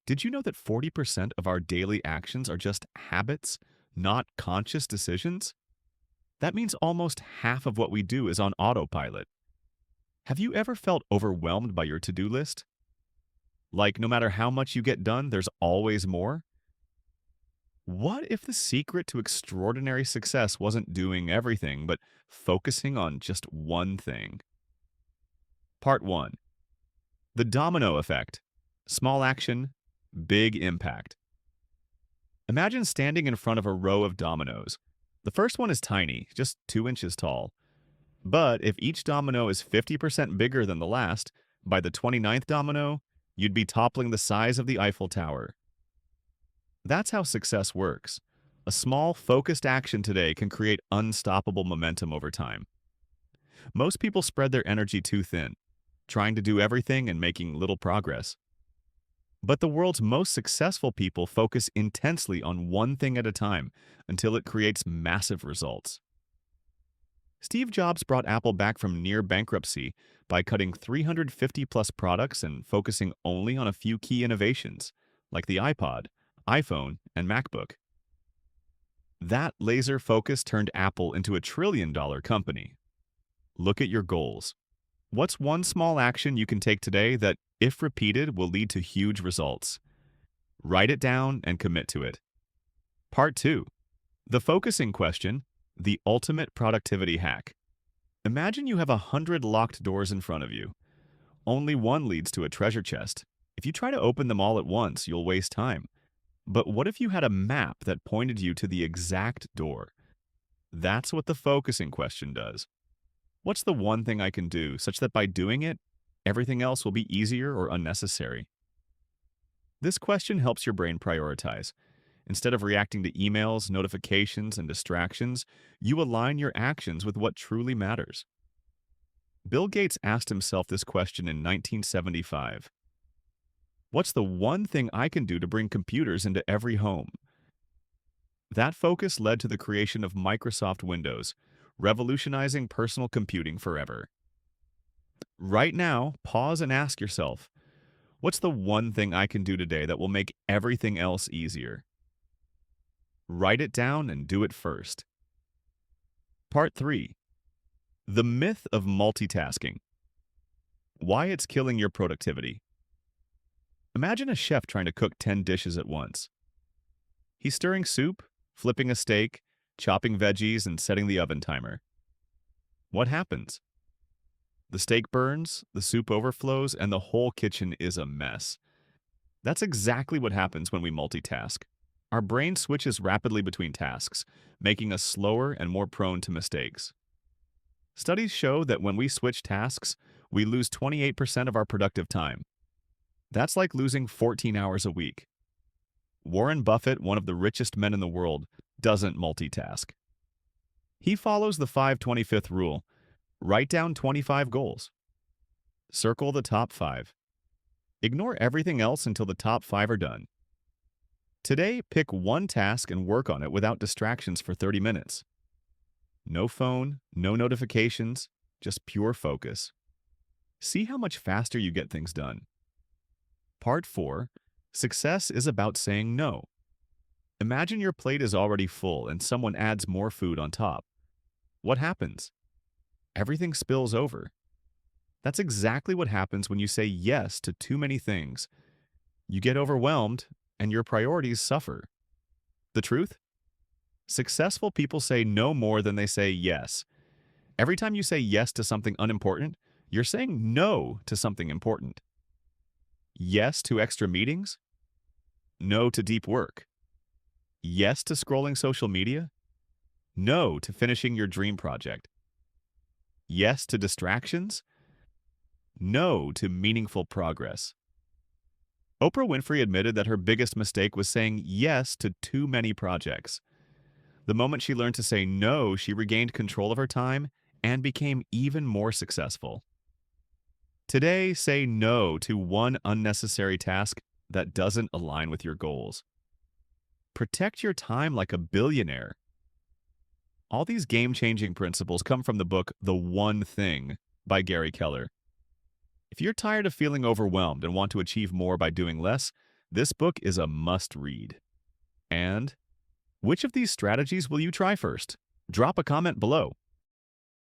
Did you know that 40% of our daily actions are just habits, not conscious decisions? That means almost half of what we do is on autopilot. Have you ever felt overwhelmed by your to-do list? Like no matter how much you get done, there's always more? What if the secret to extraordinary success wasn't doing everything, but focusing on just one thing? Part 1. The domino effect. Small action, big impact. Imagine standing in front of a row of dominoes. The first one is tiny, just 2 inches tall. But if each domino is 50% bigger than the last, by the 29th domino, you'd be toppling the size of the Eiffel Tower. That's how success works. A small, focused action today can create unstoppable momentum over time. Most people spread their energy too thin, trying to do everything and making little progress. But the world's most successful people focus intensely on one thing at a time until it creates massive results. Steve Jobs brought Apple back from near bankruptcy by cutting 350 plus products and focusing only on a few key innovations, like the iPod, iPhone, and MacBook. That laser focus turned Apple into a trillion-dollar company. Look at your goals. What's one small action you can take today that, if repeated, will lead to huge results? Write it down and commit to it. Part 2. The focusing question, the ultimate productivity hack. Imagine you have 100 locked doors in front of you. Only one leads to a treasure chest. If you try to open them all at once, you'll waste time. But what if you had a map that pointed you to the exact door? That's what the focusing question does. What's the one thing I can do such that by doing it, everything else will be easier or unnecessary? This question helps your brain prioritize. Instead of reacting to emails, notifications, and distractions, you align your actions with what truly matters. Bill Gates asked himself this question in 1975. What's the one thing I can do to bring computers into every home? That focus led to the creation of Microsoft Windows, revolutionizing personal computing forever. Right now, pause and ask yourself, what's the one thing I can do today that will make everything else easier? Write it down and do it first. Part 3. The myth of multitasking. Why it's killing your productivity. Imagine a chef trying to cook 10 dishes at once. He's stirring soup, flipping a steak, chopping veggies, and setting the oven timer. What happens? The steak burns, the soup overflows, and the whole kitchen is a mess. That's exactly what happens when we multitask. Our brain switches rapidly between tasks, making us slower and more prone to mistakes. Studies show that when we switch tasks, we lose 28% of our productive time. That's like losing 14 hours a week. Warren Buffett, one of the richest men in the world, doesn't multitask. He follows the 5-25th rule. Write down 25 goals. Circle the top 5. Ignore everything else until the top 5 are done. Today, pick one task and work on it without distractions for 30 minutes. No phone, no notifications, just pure focus. See how much faster you get things done. Part 4. Success is about saying no. Imagine your plate is already full and someone adds more food on top. What happens? Everything spills over. That's exactly what happens when you say yes to too many things. You get overwhelmed and your priorities suffer. The truth? Successful people say no more than they say yes. Every time you say yes to something unimportant, you're saying no to something important. Yes to extra meetings? No to deep work. Yes to scrolling social media? No to finishing your dream project. Yes to distractions? No to meaningful progress. Oprah Winfrey admitted that her biggest mistake was saying yes to too many projects. The moment she learned to say no, she regained control of her time and became even more successful. Today, say no to one unnecessary task that doesn't align with your goals. Protect your time like a billionaire. All these game-changing principles come from the book The One Thing by Gary Keller. If you're tired of feeling overwhelmed and want to achieve more by doing less, This book is a must-read. And which of these strategies will you try first? Drop a comment below.